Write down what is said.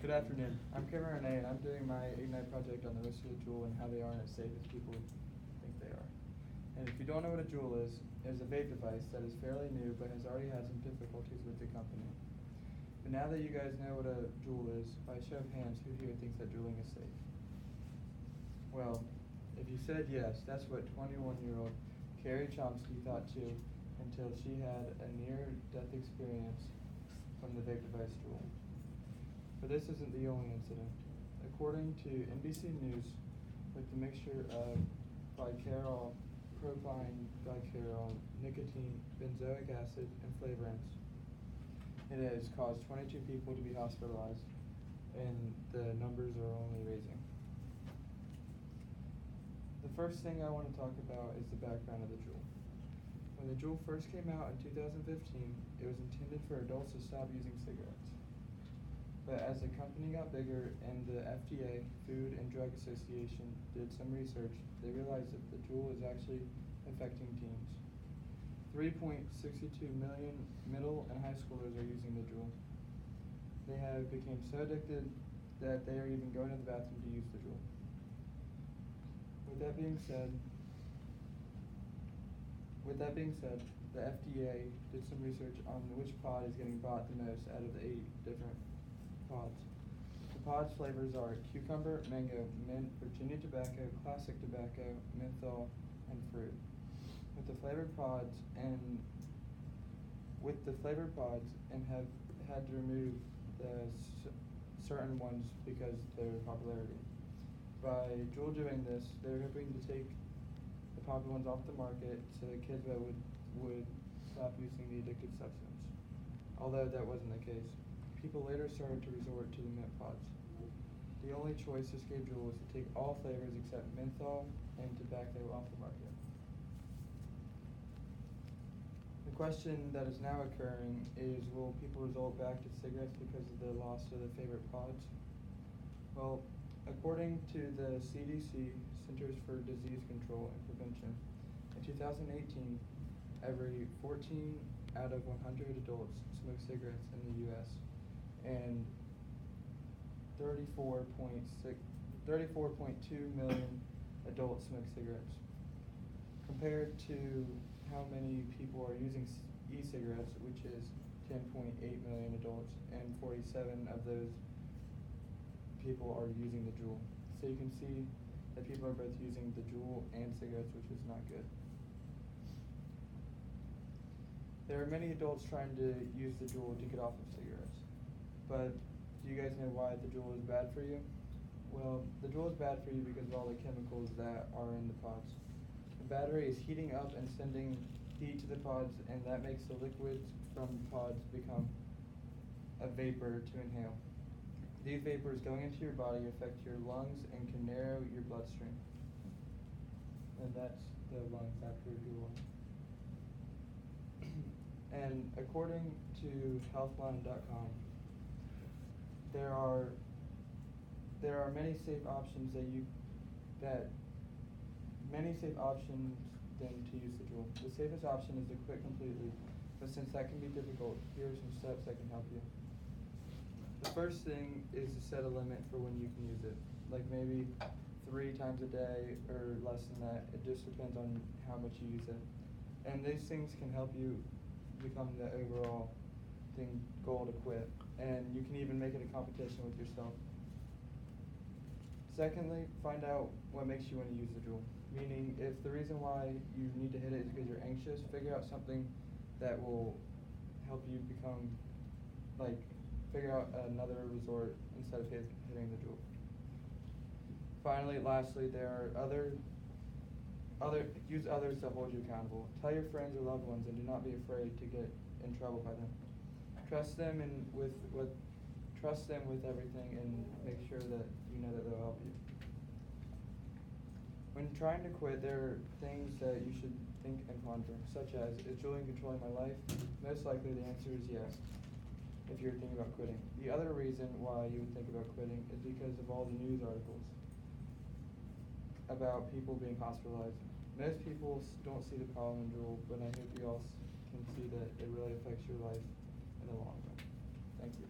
Good afternoon. I'm Arne, and I'm doing my Ignite project on the risks of the Juul and how they aren't as safe as people think they are. And if you don't know what a Juul is, it is a vape device that is fairly new but has already had some difficulties with the company. But now that you guys know what a Juul is, by show of hands, who here thinks that juuling is safe? Well, if you said yes, that's what 21-year-old Carrie Chomsky thought too, until she had a near-death experience from the vape device Juul. But this isn't the only incident. According to NBC News, with the mixture of glycerol, propylene glycerol, nicotine, benzoic acid, and flavorants, it has caused 22 people to be hospitalized, and the numbers are only raising. The first thing I want to talk about is the background of the Juul. When the Juul first came out in 2015, it was intended for adults to stop using cigarettes. But as the company got bigger and the FDA, Food and Drug Association, did some research, they realized that the Juul is actually affecting teens. 3.62 million middle and high schoolers are using the Juul. They have become so addicted that they are even going to the bathroom to use the Juul. With that being said, the FDA did some research on which pod is getting bought the most out of the 8 different pods. The pods flavors are cucumber, mango, mint, Virginia tobacco, classic tobacco, menthol, and fruit. With the flavored pods and have had to remove the certain ones because of their popularity. By Juul doing this, they're hoping to take the popular ones off the market so that kids would stop using the addictive substance. Although that wasn't the case. People later started to resort to the mint pods. The only choice to escape Juul was to take all flavors except menthol and tobacco off the market. The question that is now occurring is, will people resort back to cigarettes because of the loss of their favorite pods? Well, according to the CDC, Centers for Disease Control and Prevention, in 2018, every 14 out of 100 adults smoke cigarettes in the U.S. and 34.2 million adults smoke cigarettes. Compared to how many people are using e-cigarettes, which is 10.8 million adults, and 47 of those people are using the Juul. So you can see that people are both using the Juul and cigarettes, which is not good. There are many adults trying to use the Juul to get off of cigarettes. But do you guys know why the Juul is bad for you? Well, the Juul is bad for you because of all the chemicals that are in the pods. The battery is heating up and sending heat to the pods, and that makes the liquids from the pods become a vapor to inhale. These vapors going into your body affect your lungs and can narrow your bloodstream. And that's the lungs after your lungs. And according to healthline.com, there are many safe options than to use the Juul. The safest option is to quit completely, but since that can be difficult, here are some steps that can help you. The first thing is to set a limit for when you can use it, like maybe 3 times a day or less than that. It just depends on how much you use it. And these things can help you become the overall goal to quit. And you can even make it a competition with yourself. Secondly, find out what makes you want to use the Juul. Meaning, if the reason why you need to hit it is because you're anxious, figure out something that will help you figure out another resort instead of hitting the Juul. Finally, lastly, there are use others to hold you accountable. Tell your friends or loved ones, and do not be afraid to get in trouble by them. Trust them with everything, and make sure that you know that they'll help you. When trying to quit, there are things that you should think and ponder, such as, is juuling controlling my life? Most likely the answer is yes, if you're thinking about quitting. The other reason why you would think about quitting is because of all the news articles about people being hospitalized. Most people don't see the problem in Juul, but I hope you all can see that it really affects your life in the long run. Thank you.